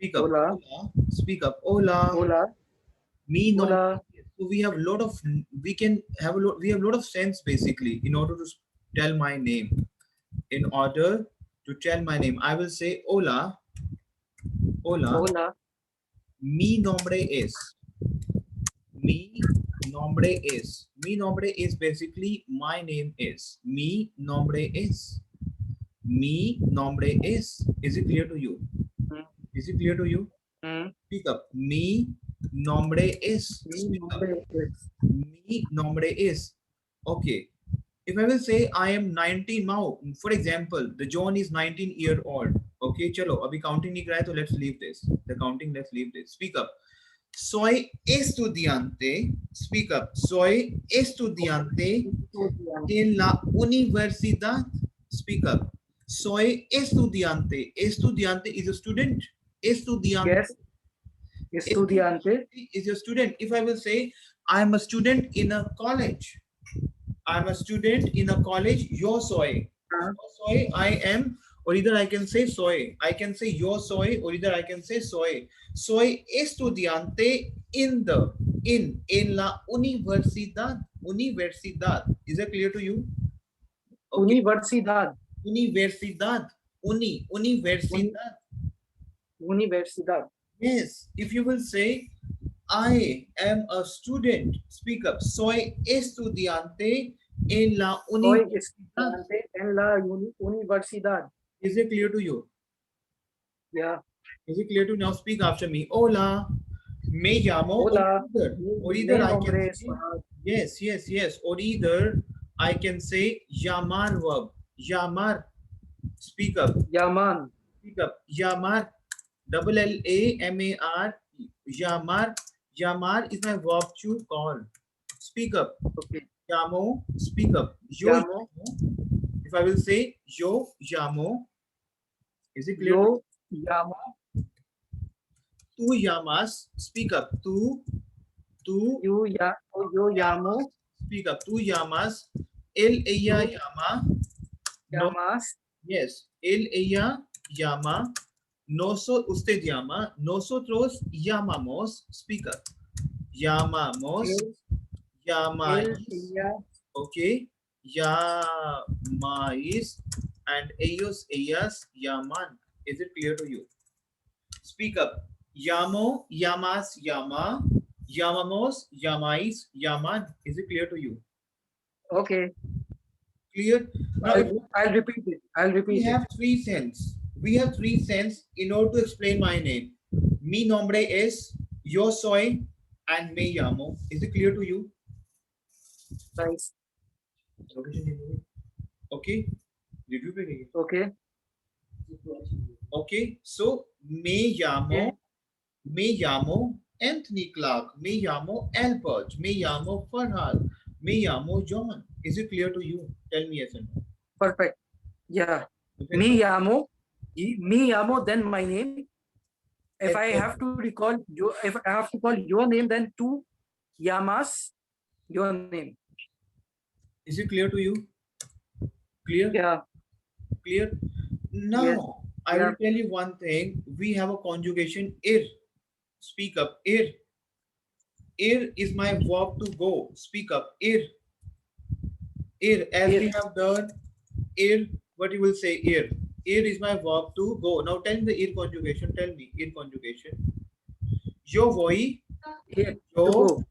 Speak up. Hola. Hola. Speak up. Hola. Hola. Me no. Hola. So we have a lot of we can have a lot we have a lot of sense basically in order to tell my name. In order to tell my name, I will say hola. Hola. Hola. Mi nombre es. Mi nombre es. Mi nombre is basically my name is. Mi nombre es. Mi nombre es. Is it clear to you? Mm, Is it clear to you? mm. Speak up. Mi nombre es. Mi Speak up. nombre es. Mi nombre is. Okay. If I will say I am 19 now, for example, the John is 19-year-old. Okay, chalo, abhi counting nahi kara hai, so let's leave this. The counting, let's leave this. Speak up. Soy estudiante. Speak up. Soy estudiante en la universidad. Speak up. Soy estudiante. Estudiante is a student. Estudiante. Yes. Estudiante. Estudiante is a student. If I will say I am a student in a college. I'm a student in a college. Yo soy. Ah, Yo soy. I am. Or either I can say soy. I can say yo soy. Or either I can say soy. Soy estudiante in the in la universidad. Universidad. Is that clear to you? Okay. Universidad. Universidad. Uni- Universidad. Universidad. Yes. If you will say I am a student. Speak up. Soy estudiante en la Soy universidad. estudiante en la universidad. Is it clear to you? Yeah. Is it clear to you? Now speak after me. Hola. Me llamo. Hola. Or either Mi I can nombre es say yes, yes, yes. Or either I can say llamar verb. Llamar. Speak up. Yaman. Speak up. Llamar. Double LAMAR. Llamar. Llamar is my verb to call. Speak up. Okay. Llamo. Speak up. Yo Llamo. llamo. If I will say yo llamo. Is it clear? Yo llamo. Tú llamas. Speak up. Tú Yo llamo. speak up. Tú llamas. Él, ella Tú llama. No, llamas. yes. Él, ella llama. Usted llama. Nosotros llamamos. Speak up. Llamamos. Él, Llamáis. ella. Okay. Llamáis. And ellos, ellas llaman. Is it clear to you? Speak up. Llamo, llamas, llama. Llamamos, llamáis, llaman. Is it clear to you? Okay. Clear? Now, I'll repeat it. we have three cents. We have three cents in order to explain my name. Mi nombre es, yo soy, and me llamo. Is it clear to you? Nice. Okay. Review पे गई. Okay. Okay. So, me llamo Anthony Clark. Me llamo Albert. Me llamo Farhad. Me llamo John. Is it clear to you? Tell me yes or no. Perfect. Yeah. Okay. Mi llamo, then my name. If I have to recall if I have to call your name, then tú llamas your name. Is it clear to you? Clear? Yeah. Clear? Now, Yes. I will tell you one thing. We have a conjugation ir. Speak up. Ir. Ir is my verb to go. Speak up. Ir. Ir. As we have done ir, what you will say ir. Ir is my verb to go. Now tell me the ir conjugation. Tell me ir conjugation. Yo voy. Yo.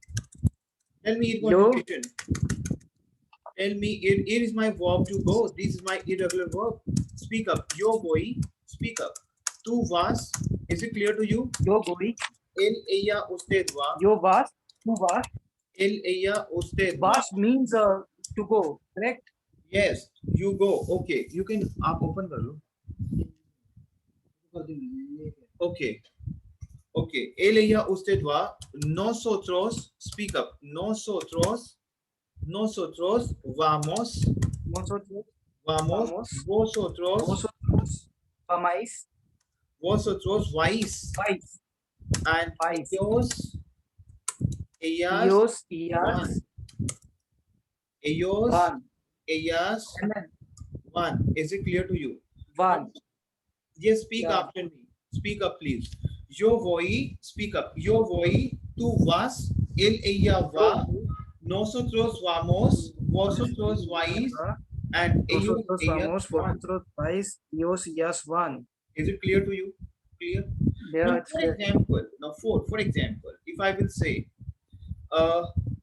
Tell me ir conjugation. Tell me ir is my verb to go. This is my irregular verb. Speak up. Yo voy. Speak up. Tu vas. Is it clear to you? Yo voy. El, ella, usted va. Yo vas. Tu vas. El, ella, usted va. Vas means to go, correct? Yes, you go. Okay, you can open कर लो. Okay. Okay. El, ella, usted va. Nosotros. Speak up. Nosotros vamos. Vamos. Vosotros. Vamos. Vosotros vais. And ellos. Ellas. Ellos. Ellas. Van. Is it clear to you? Van. Yes, speak after me. Speak up, please. Yo voy, speak up. Yo voy, tú vas, él, ella va, nosotros vamos, vosotros vais, and ellos, Nosotros ellas vamos, van. vosotros vais, ellos, ellas van. Is it clear to you? Clear? Yeah, Now, it's for clear. example, for example, if I will say,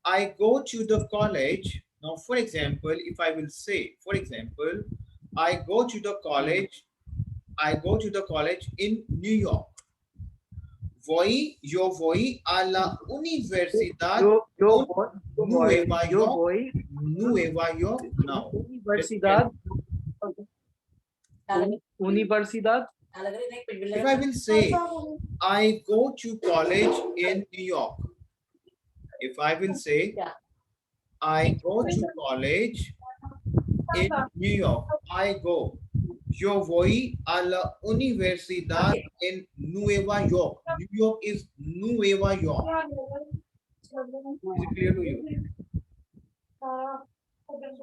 I go to the college. Now, for example, if I will say, for example, I go to the college. I go to the college in New York. Yo voy a la Universidad Yo voy, Nueva yo York. voy, Nueva York. Now, Universidad, Universidad. if I will say, I go to college in New York. If I will say, I go to college in New York. I go. Yo voy a la universidad en Nueva York. New York is Nueva York. Is it clear to you?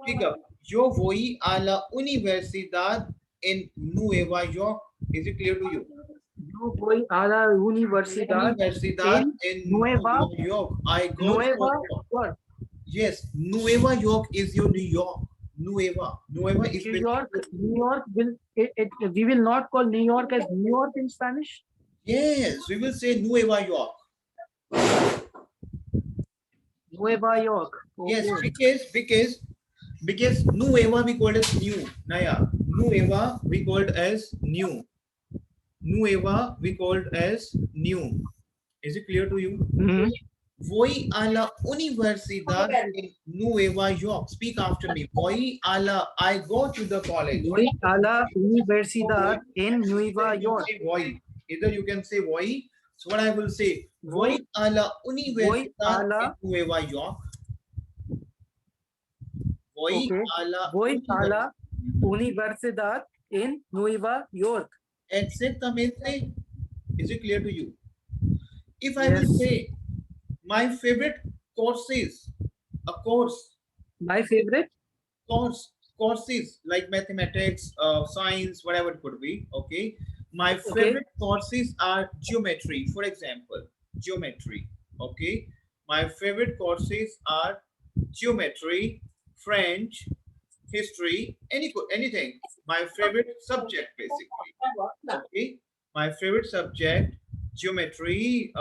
Speak up. Yo voy a la universidad en Nueva York. Is it clear to you? Yo voy a la universidad Universidad en Nueva York. I go Nueva to York. Yes, Nueva York is your New York. Nueva. Nueva is New York. New York will we will not call New York as New York in Spanish. Yes, we will say Nueva York. Nueva York. Yes, Okay. because Nueva we called as new. Naya. Nueva we called as new. Nueva we called as new. Is it clear to you? Mhm. Voy a la universidad en Nueva York. Speak after me. Voy a la. I go to the college. Voy a la universidad en Nueva Either you York. say voy. Either you can say voy. So what I will say. Voy a la universidad en Nueva York. Voy Okay. a la Voy a la universidad. universidad en Nueva York. Exactamente. Is it clear to you? If I will Yes. say my favorite courses, a course, My favorite. courses like mathematics, science, whatever it could be. Okay. My Okay. favorite courses are geometry, for example, geometry. Okay. My favorite courses are geometry, French, history, anything. My favorite subject, basically. Okay. My favorite subject, geometry,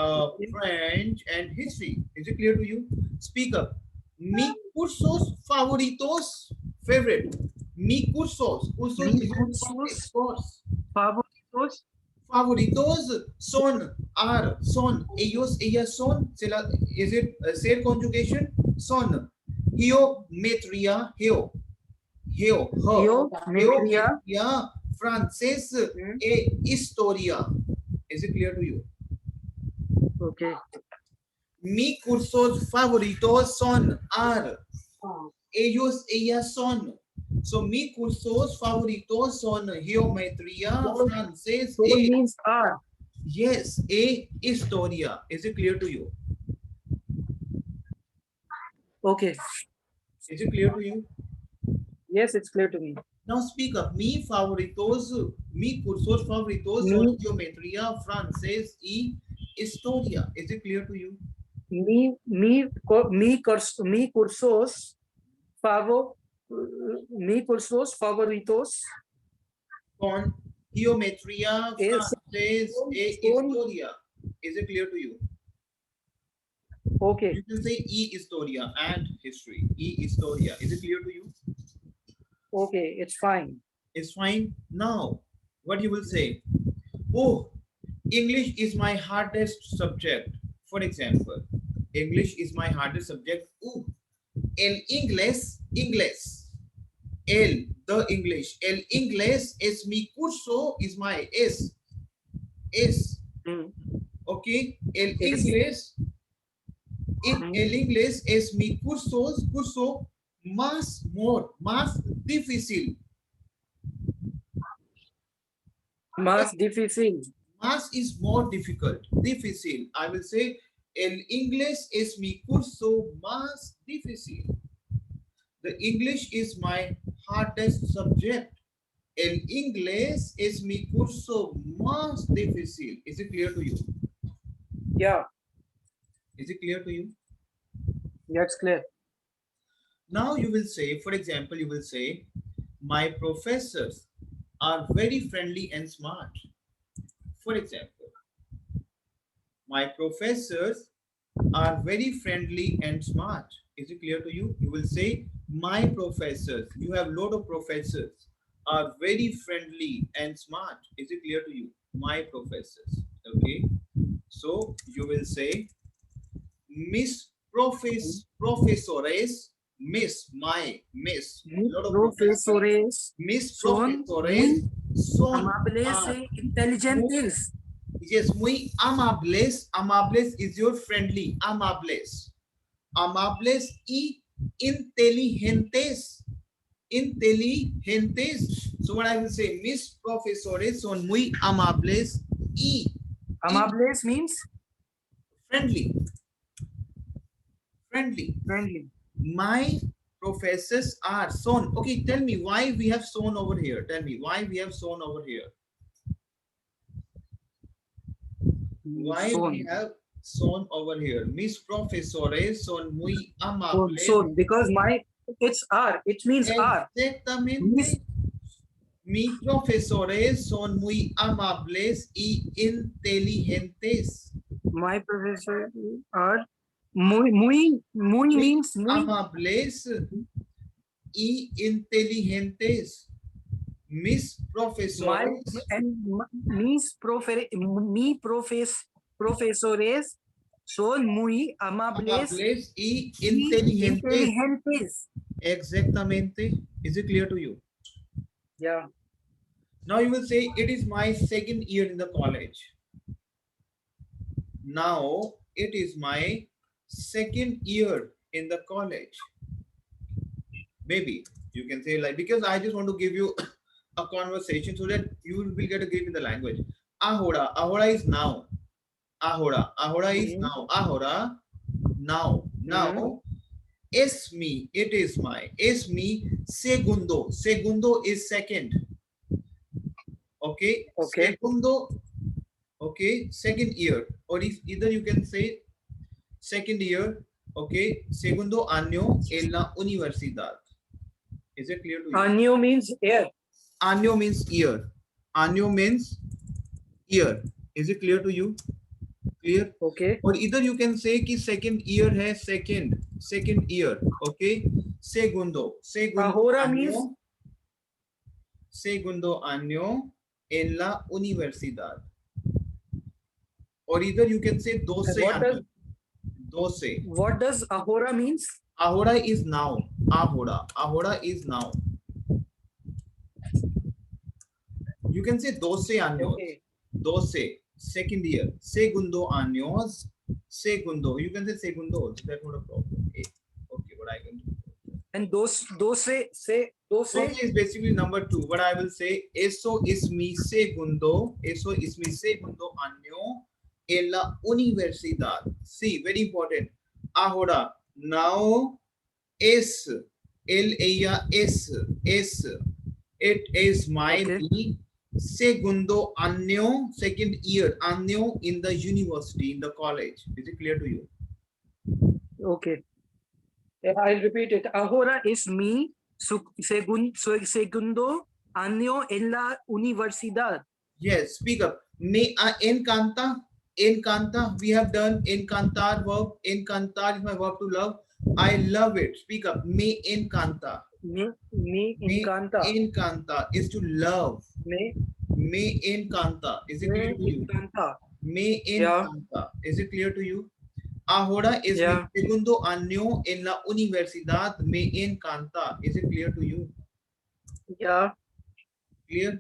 French, and history. Is it clear to you? Speak up. Mi cursos favoritos, favorite. Mi cursos. Cursos Mi is cursos course. favoritos. Favoritos son. Ellos, ellas son. Is it said conjugation? Son. Geometría, Geometría. geometría, francés e historia. Is it clear to you? Okay. Mis cursos favoritos son ellos, ellas son. So, mis cursos favoritos son geometría, francés, So means are. yes, e historia. Is it clear to you? Okay. Is it clear to you? Yes, it's clear to me. Now speak up. Mi cursos favoritos son geometría, francés y historia. Is it clear to you? Mi cursos favoritos Con geometría, francés e historia. Is it clear to you? Okay. You can say historia and history. Historia. Is it clear to you? Okay, it's fine. It's fine. Now, what you will say? Oh, English is my hardest subject. For example, English is my hardest subject. Oh, el inglés. El inglés es mi curso, is my es. Okay, el inglés es mi curso más difícil. Más difícil. Más is more difficult. Difícil. I will say, el inglés es mi curso más difícil. The English is my hardest subject. El inglés es mi curso más difícil. Is it clear to you? Yeah, Is it clear to you? that's clear. Now you will say, for example, you will say, my professors are very friendly and smart. For example, my professors are very friendly and smart. Is it clear to you? You will say, my professors, you have lot of professors, are very friendly and smart. Is it clear to you? My professors. Okay. So you will say, Miss Professores, Miss, my, Miss, Mis lot of professors. profesores Miss son muy Professores son amables are e inteligentes. yes, muy amables. Amables is your friendly. Amables. Amables y inteligentes. Inteligentes. So what I will say, mis profesores son muy amables y Amables means friendly. Friendly. friendly. My professors are son. Okay, tell me why we have son over here. Tell me why we have son over here. Why Son. we have son over here? Mis profesores son muy Son, amables. son, because my it's R. It means R. Mis, Exactamente. Mis profesores son muy amables y inteligentes. my professor are muy Muy means muy. amables y inteligentes. Mis My profesores and mi profesores son muy amables amables y y inteligentes. inteligentes. Exactamente. Is it clear to you? Yeah. Now you will say, it is my second year in the college. Now it is my second year in the college. Maybe you can say like, because I just want to give you a conversation so that you will get a grip in the language. Ahora, ahora is now. Ahora, ahora is now. Ahora, now. Now, es mi, it is my. Es mi segundo. Segundo is second. Okay. Okay. Segundo. Okay. Second year. Or if either you can say second year. Okay. Segundo año en la universidad. Is it clear to you? Año means year. Año means year. Año means year. Is it clear to you? Clear? Okay. Or either you can say कि second year है second year. Okay. Segundo Ahora means año. Segundo año en la universidad. Or either you can say 12 años. 12. what does ahora means? Ahora is now. Ahora. Ahora is now. You can say 12 años. Okay. 12. Second year. Segundo años. Segundo. You can say segundo also. That's not a problem. Okay, what I can do. And doce say doce. 12 is basically number 2. What I will say, eso es mi segundo. Eso es mi segundo año en la universidad. See, very important. Ahora, now, es, él, ella, es. It is my Okay. segundo año, second year, año in the university, in the college. Is it clear to you? Okay. I'll repeat it. Ahora es mi segundo año en la universidad. Yes, speak up. Me encanta, encanta. We have done encantar verb. Encantar is my verb to love. I love it. Speak up. Me encanta. Me encanta. Me encanta is to love. Me encanta. Is it clear to you? encanta. Me Yeah. encanta. Is it clear to you? Ahora es mi Yeah. segundo año en la universidad. Me encanta. Is it clear to you? Yeah. Clear?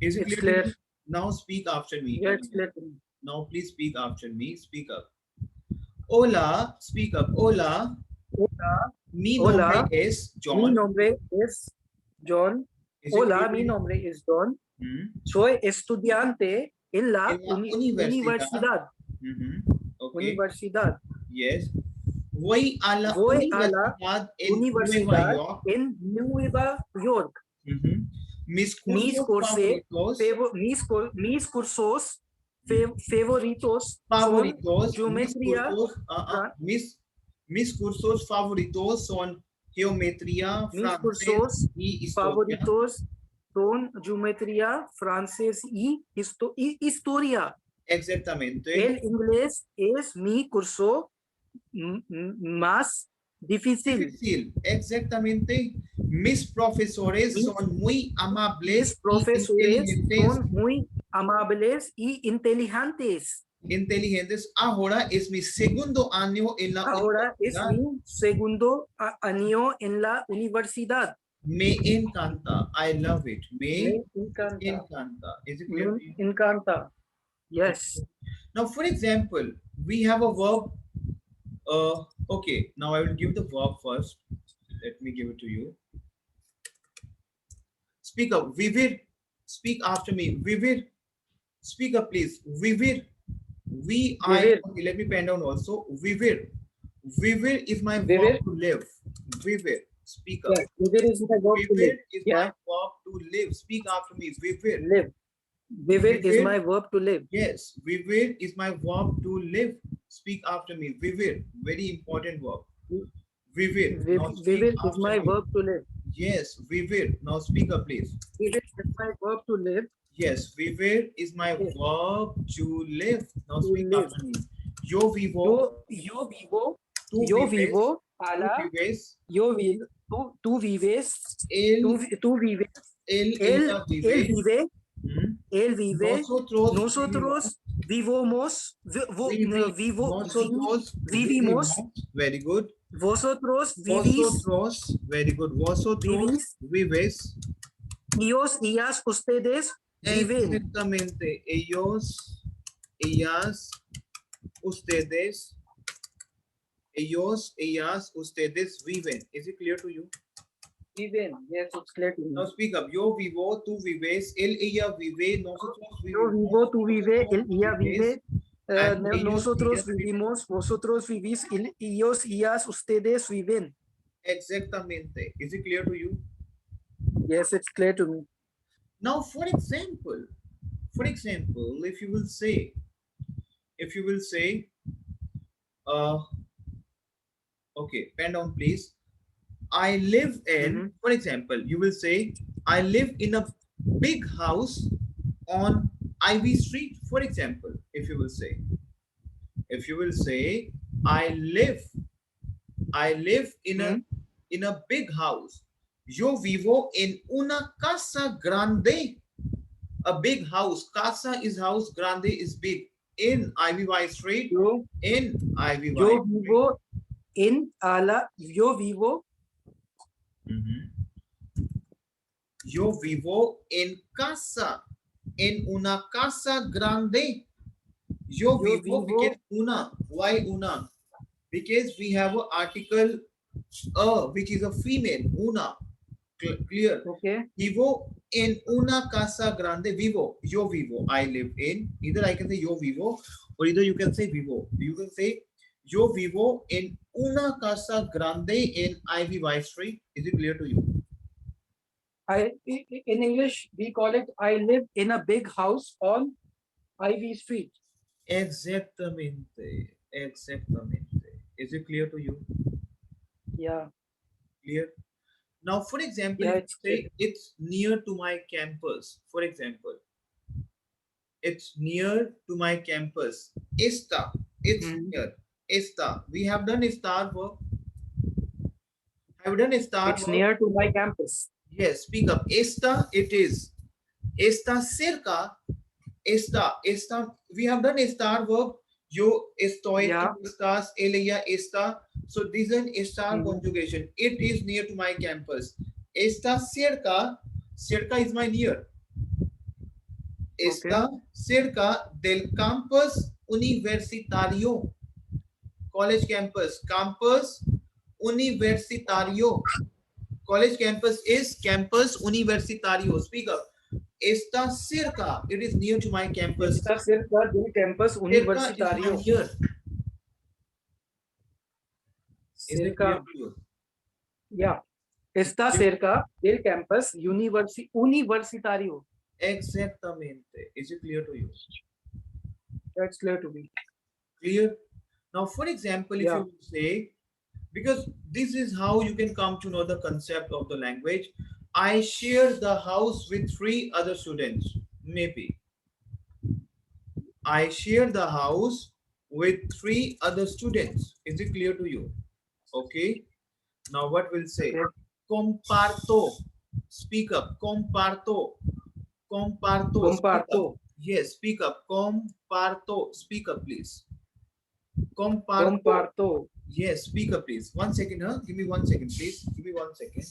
Is it It's clear? To clear. you? Now speak after me. Yeah, it's clear. Now please speak after me. Speak up. Hola. Speak up. Hola. Hola. Mi Hola. nombre es Mi John. nombre es John. Is it Hola, clear to mi you? nombre es John. Hmm. Soy estudiante en la En la universidad. universidad. Okay. Universidad. Yes. Voy a la Voy a la universidad en Nueva Universidad York. en Nueva York. Mhm. Mis mis cursos cursos, favoritos, mis cursos favoritos son favoritos, geometría, mis cursos favoritos son geometría, mis francés cursos y historia. favoritos son geometría, francés y historia. Exactamente. El inglés es mi curso más difícil. Difícil, exactamente. Mis profesores Mis- son muy Mis amables y profesores inteligentes. son muy amables y inteligentes. Inteligentes. Ahora es mi segundo año en la Ahora es universidad. mi segundo año en la universidad. Me encanta. I love it. Me Me encanta. encanta. Is it clear Me to you? encanta. Yes. Now, for example, we have a verb. Okay, now I will give the verb first. Let me give it to you. Speak up. Vivid. Speak after me. Vivid. Speak up, please. Vivid. Vivid. Okay, let me pen down also. Vivid. Vivid is my Vivid. verb to live. Vivid. Speak up. Yes. Vivid is my verb to live. Vivid is my Yeah. verb to live. Speak after me. Vivid. Live. Vivid is Vivid. my verb to live. Yes, vivid is my verb to live. Speak after me. Vivid. Very important verb. Vivid. Now speak Vivid is after my me. verb to live. Yes, vivid. Now speak up, please. Vivid is my verb to live. Yes, vivid is my Yes. verb to live. Now To speak live. after me. Yo vivo. Yo vivo. Tú Yo vives. vivo a Tú la. vives. Tú vives. Él, Tú vives. ella Él vive. vive. ¿Mm? Él vive. Nosotros Nosotros nosotros vivimos. Very good. Vosotros vivís. Vosotros, very good. Vosotros vives. Ellos, ellas, ustedes viven. Exactamente. Ellos, ellas, ustedes. Ellos, ellas, ustedes viven. Is it clear to you? Viven. Yes, it's clear to me. Now speak up. Yo vivo, tú vives, él, ella vive, nosotros Yo vivimos. vivo, tú vives, él, ella vives, vive. and ellos, Nosotros ellas viven. vivimos, vosotros vivís, ellos, ellas, ustedes viven. Exactamente. Is it clear to you? Yes, it's clear to me. Now, for example, if you will say, okay, pen down, please. I live in, for example, you will say, I live in a big house on Ivy Street, for example, if you will say, I live in a big house. Yo vivo en una casa grande. A big house. Casa is house, grande is big. In Ivy Street. In Ivy Yo vivo en yo vivo. Yo vivo en casa. En una casa grande. Yo vivo because una. Why una? Because we have an article which is a female. Una. Clear. Okay. Vivo en una casa grande. Vivo. Yo vivo. I live in. Either I can say yo vivo or either you can say vivo. You can say yo vivo en una casa grande in Ivy Street. Is it clear to you? In English, we call it I live in a big house on Ivy Street. Exactamente. Exactamente. Is it clear to you? Yeah. Clear? Now, for example, Yeah, say it's near to my campus. For example, it's near to my campus. Esta, it's near. Esta, we have done a star work. Have done a star It's work. near to my campus. Yes, speak up. Esta, it is. Está cerca. Esta, we have done a star verb. Yo estoy, tú estás, él, ella, esta. So this is a star conjugation. It is near to my campus. Está cerca. Cerca is my near. Está cerca del campus universitario. College campus. Campus universitario. College campus is campus universitario. Speak up. Está cerca. It is near to my campus. Está cerca del campus universitario. Cerca. Yeah. Está cerca del campus universitario. Exactamente. Is it clear to you? That's clear to me. Clear? Now, for example, if Yeah. you would say, because this is how you can come to know the concept of the language. I share the house with 3 other students. Maybe. I share the house with 3 other students. Is it clear to you? Okay. Now what will say? Okay. Comparto. Speak up. Comparto. Comparto. Speak up. Comparto. Yes, speak up. Comparto. Speak up, please. Comparto. Comparto. Yes, speak up, please. 1 second, huh? Give me 1 second, please. Give me 1 second.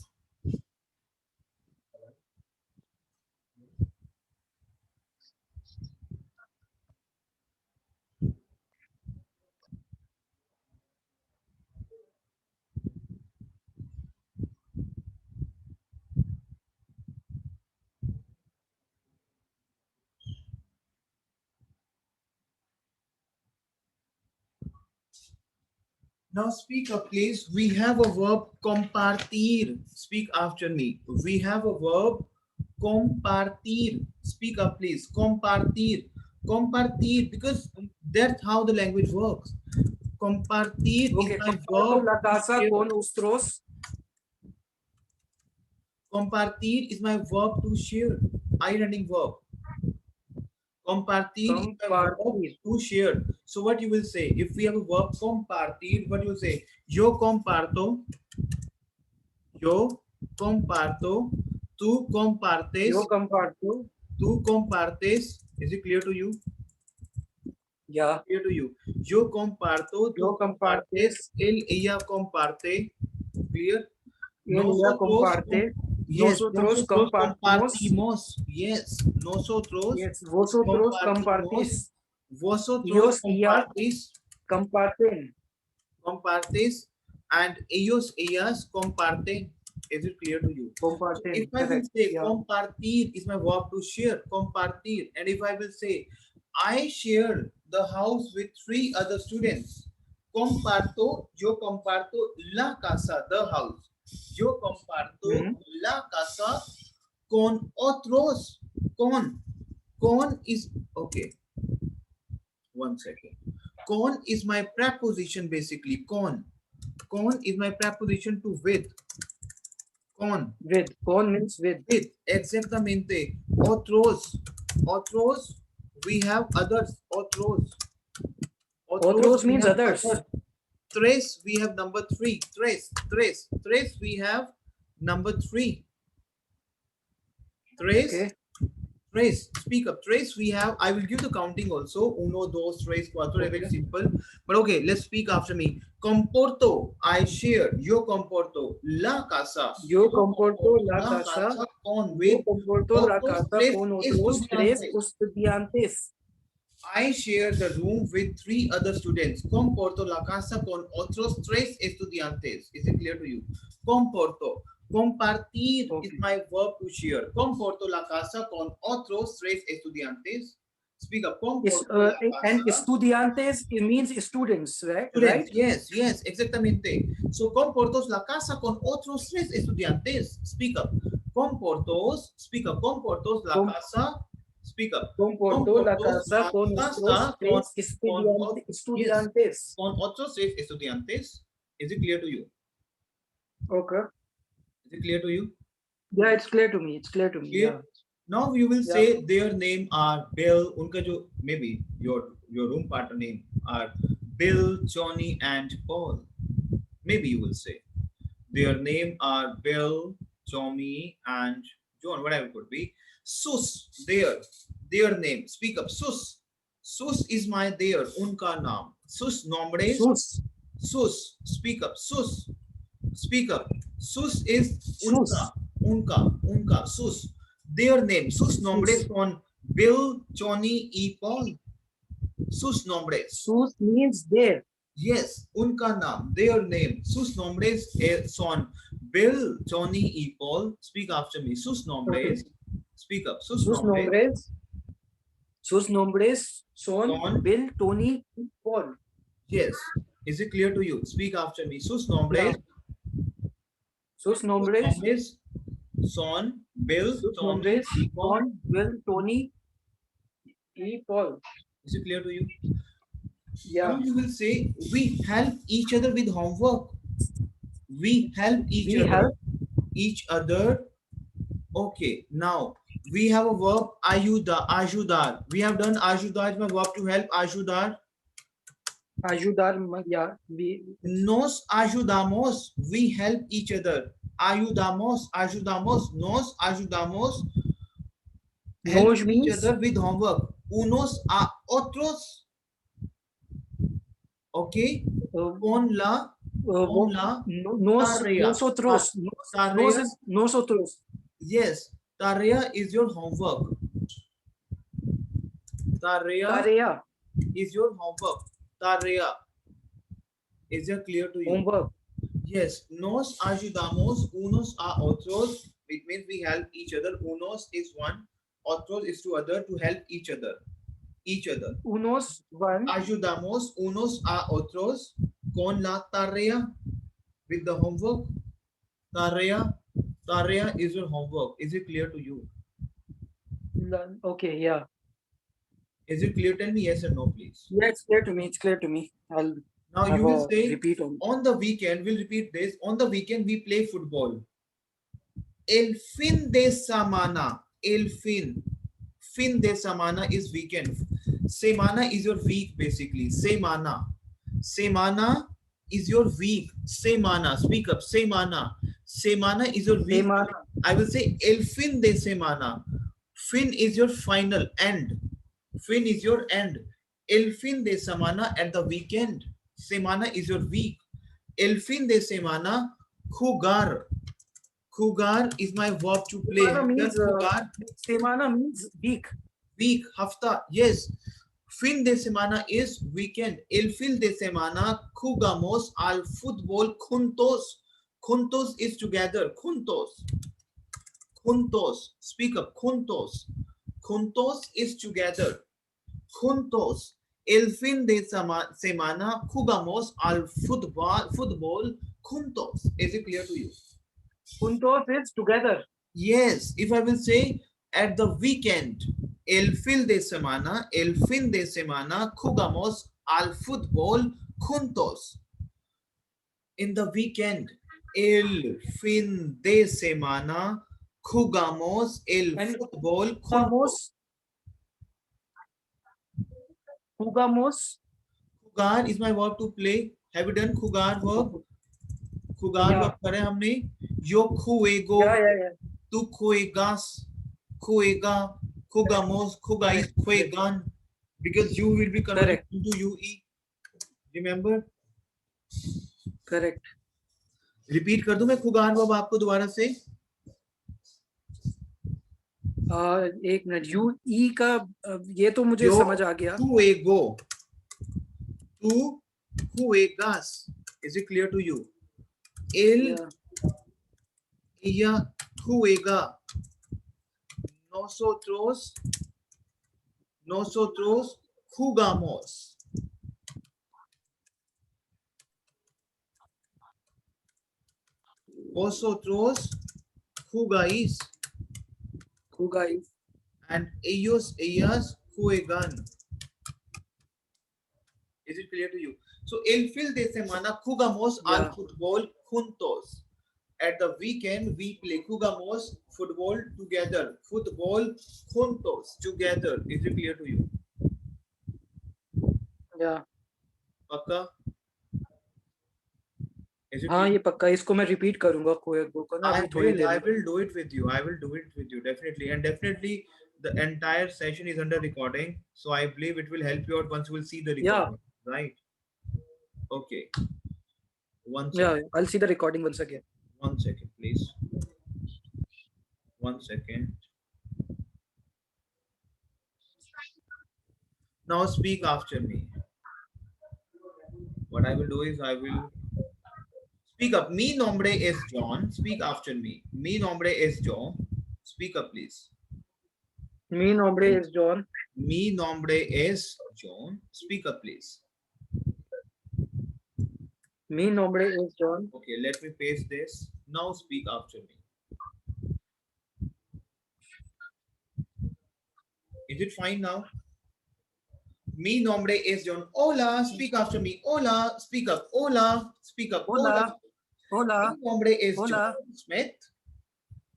Now speak up, please. We have a verb compartir. Speak after me. We have a verb compartir. Speak up, please. Compartir. Compartir, because that's how the language works. Compartir Okay. is my Comparto verb. la casa con otros. Compartir is my verb to share. I-running verb. Compartir is my verb Compartir. to share. So what you will say? If we have a verb compartir, what you will say? Yo comparto. Yo comparto. Tú compartes. Yo comparto. Tú compartes. Is it clear to you? Yeah. Clear to you. Yo comparto. Tú Yo compartes. Él, ella comparte. Clear? Ella comparte. Yes, Nosotros compartimos. Yes, nosotros. Yes. Vosotros compartís. Vosotros Ellos y ellas compartís. comparten. Compartes. And ellos, ellas comparten. Is it clear to you? Comparten. If I will Correct. say Yeah. compartir is my verb to share, compartir. And if I will say I share the house with 3 other students, comparto, yo comparto la casa, the house. Yo comparto la casa con otros. Con is, okay. 1 second. Con is my preposition basically. Con is my preposition to with. Con means with. With, exactamente. Otros. Otros, we have others. Otros we means have others. Tres, we have number 3. Tres, we have number 3. Tres. Okay. Tres, speak up. Tres, we have, I will give the counting also. Uno, dos, tres, cuatro, very simple. But okay, let's speak after me. Comporto, I share. Yo comporto la casa. Yo comporto la casa. Con Yo with comporto la otros casa tres con otros 3 estudiantes. estudiantes. I share the room with 3 other students. Comporto la casa con otros 3 estudiantes. Is it clear to you? Comporto. Compartir is my verb to share. Comporto la casa con otros 3 estudiantes. Speak up. Comporto la casa. And estudiantes, it means students, right? Students, yes, exactamente. So, comportos la casa con otros 3 estudiantes. Speak up. Comportos, speak up. Comportos la casa. Speak up. Comporto la casa con otros 3 estudiantes. Con otros 3 estudiantes. Is it clear to you? Okay. Is it clear to you? Yeah, it's clear to me. Clear? Yeah. Now you will say their name are Bill. Unka jo, maybe your room partner name are Bill, Johnny, and Paul. Maybe you will say their name are Bill, Johnny, and John. Whatever it could be. Sus, their name. Speak up. Sus. Sus is my their. Unka naam. Sus nombres. Sus. Speak up. Sus. Speak up. Sus is unka. Sus. Their name. Sus nombres son Bill, Johnny, y Paul. Sus nombres. Sus means their. Yes, unka naam. Their name. Sus nombres son Bill, Johnny, y Paul. Speak after me. Sus nombres. Okay. Speak up. Sus nombres son Bill, Tony, y Paul. Yes. Is it clear to you? Speak after me. Sus nombres. Sus nombres. Nombres, Son, Bill, Sus Tommy, nombres. y Paul. John, Will, Tony, y Paul. Is it clear to you? Yeah. Now you will say, we help each other with homework. We help each We other. help. Each other. Okay, now we have a verb ayuda, ajudar. We have done ajudar is my verb to help, ajudar. Ayudar. Yeah. We. Nos ayudamos. We help each other. Ayudamos, ayudamos, nos ayudamos. Help Nos each means. other with homework. Unos a otros. Okay. Con la tarea. Nosotros. Tarea. Nos is nosotros. Yes. Tarea is your homework. Tarea Tarea. is your homework. Tarea. Is it clear to you? Homework. Yes. Nos ayudamos unos a otros. It means we help each other. Unos is one. Otros is to other, to help each other. Each other. Unos one. Ayudamos unos a otros con la tarea. With the homework. Tarea. Tarea is your homework. Is it clear to you? Okay. Yeah. Is it clear? Tell me yes or no, please. Yeah, it's clear to me. It's clear to me. I'll Now have you will a say, repeat on. the weekend, we'll repeat this. On the weekend, we play football. El fin de semana. El fin. Fin de semana is weekend. Semana is your week, basically. Semana. Semana is your week. Semana. Speak up. Semana. Semana is your week. Semana. I will say el fin de semana. Fin is your final end. Fin is your end. El fin de semana at the weekend. Semana is your week. El fin de semana, jugar. Jugar is my verb to play. Semana means, Jugar. Semana means week. Week, hafta, yes. Fin de semana is weekend. El fin de semana, jugamos al fútbol juntos. Juntos is together. Juntos. Juntos. Speak up. Juntos. Juntos is together. Juntos. El fin de semana jugamos al fútbol juntos. Is it clear to you? Juntos is together. Yes. If I will say at the weekend, el fin de semana jugamos al fútbol juntos. In the weekend, el fin de semana jugamos el fútbol juntos. Jugamos. Jugar is my verb to play. Have you done jugar verb? Jugar Yeah. verb करे हमने. Yo juego. Yeah. Tú juegas. Juega. Jugamos. Jugáis. Juegan. Because you will be converted into UE. Remember? Correct. Repeat कर दूं मैं jugar verb आपको दोबारा से. एक minute. You ई का ये तो मुझे समझ आ गया. Juego. Tú juegas. Is it clear to you? Él, ella juega. Nosotros jugamos. Vosotros jugáis. Jugáis. And ellos, ellas juegan. Is it clear to you? So, el fin de semana jugamos al fútbol juntos. At the weekend, we play jugamos football together. Football juntos together. Is it clear to you? Yeah. पक्का? हाँ ये पक्का. इसको मैं repeat करूँगा कोई को ना. I will do it with you. I will do it with you definitely, and definitely the entire session is under recording. So I believe it will help you out once you will see the recording. Yeah. Right? Okay. One second. Yeah, I'll see the recording once again. 1 second, please. 1 second. Now speak after me. What I will do is I will speak up. Mi nombre es John. Speak after me. Mi nombre es John. Speak up, please. Mi nombre es John. Mi nombre es John. Speak up, please. Mi nombre es John. Okay, let me paste this. Now speak after me. Is it fine now? Mi nombre es John. Hola, speak after me. Hola, speak up. Hola, speak up. Hola. Hola. Hola. Mi nombre es Hola. John Smith.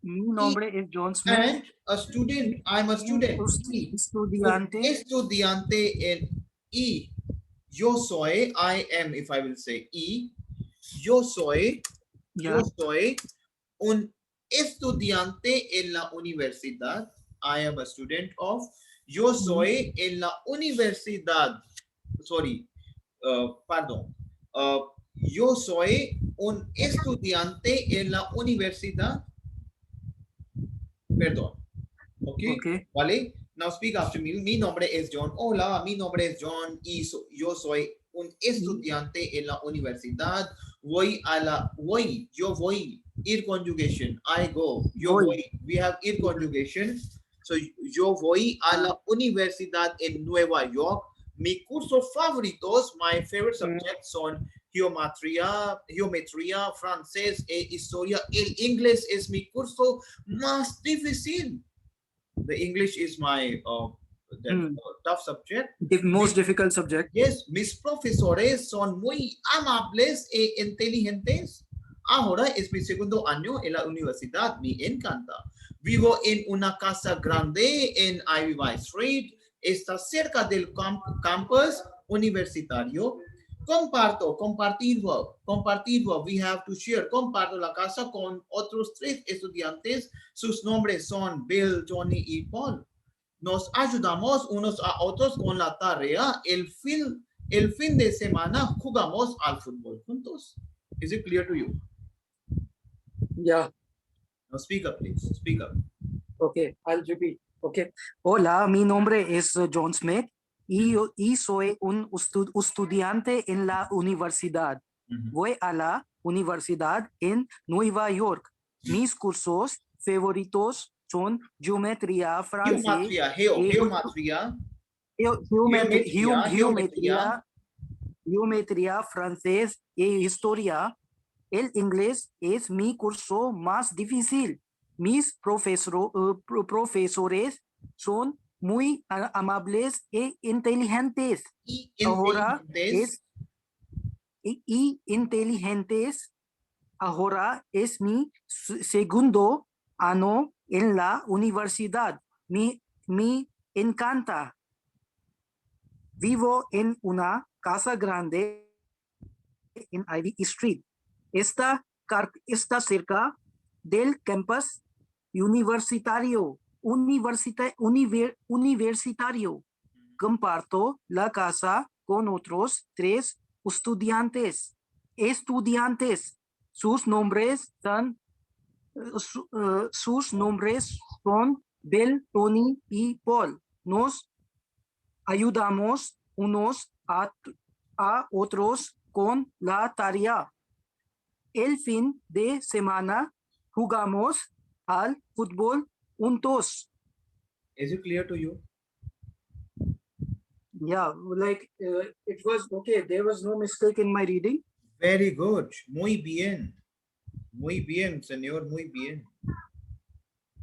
Mi nombre es John Smith. And a student. I'm a student. Y. Estudiante. Estudiante en y. Yo soy. I am. If I will say y. Yo soy. Yeah. Yo soy un estudiante en la universidad. I am a student of. Yo soy en la universidad. Sorry, perdón. Yo soy un estudiante en la universidad. Perdón. Okay. ¿Vale? Now speak after me. Mi nombre es John. Hola, mi nombre es John y yo soy un estudiante en la universidad. Yo voy. Ir conjugation. I go. Yo voy. We have ir conjugation. So, yo voy a la universidad en Nueva York. Mi curso favoritos, my favorite subjects son geometría, francés e historia. El inglés es mi curso más difícil. The English is my tough subject. The most difficult subject. Yes, mis profesores son muy amables e inteligentes. Ahora es mi segundo año en la universidad. Me encanta. Vivo en una casa grande en Ivy Street. Está cerca del campus universitario. Compartir verb. We have to share. Comparto la casa con otros 3 estudiantes. Sus nombres son Bill, Johnny y Paul. Nos ayudamos unos a otros con la tarea. El fin de semana jugamos al fútbol juntos. Is it clear to you? Yeah. Now speak up, please. Speak up. Okay, I'll repeat. Okay. Hola, mi nombre es John Smith y soy un estudiante en la universidad. Voy a la universidad en Nueva York. Mis cursos favoritos son geometría, francés, geometría, francés e historia. El inglés es mi curso más difícil. Mis profesores son muy amables e inteligentes. Ahora es mi segundo año en la universidad. Me encanta. Vivo en una casa grande en Ivy Street. Está cerca del campus universitario. Comparto la casa con otros 3 estudiantes. Sus nombres son Bill, Tony y Paul. Nos ayudamos unos a otros con la tarea. El fin de semana jugamos al fútbol juntos. Is it clear to you? Yeah, like it was okay. There was no mistake in my reading. Very good. Muy bien. Muy bien, señor. Muy bien.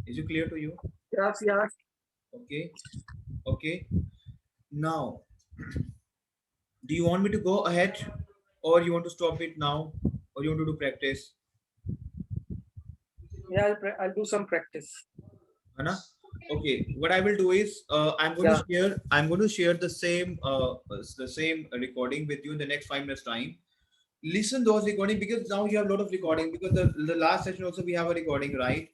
Is it clear to you? Gracias. Okay. Okay. Now, do you want me to go ahead or you want to stop it now or you want to do practice? Yeah, I'll do some practice. Anna? Okay, what I will do is I'm going to share the same recording with you in the next 5 minutes time. Listen those recording because now you have a lot of recording because the last session also we have a recording, right?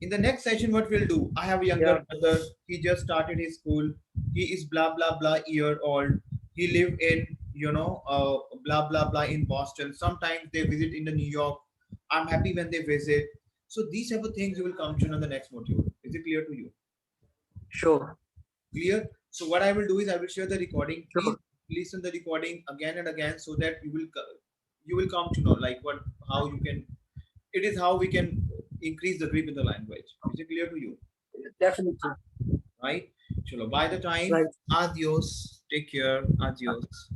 In the next session, what we'll do, I have a younger brother. He just started his school. He is blah blah blah year old. He live in blah blah blah in Boston. Sometimes they visit in the New York. I'm happy when they visit. So these type of things you will come to know in the next module. Is it clear to you? Sure. Clear. So what I will do is I will share the recording. Sure. Please listen the recording again and again so that you will come to know like how you can. It is how we can increase the grip in the language. Is it clear to you? Definitely. Right. Chalo. By the time. Right. Adios. Take care. Adios.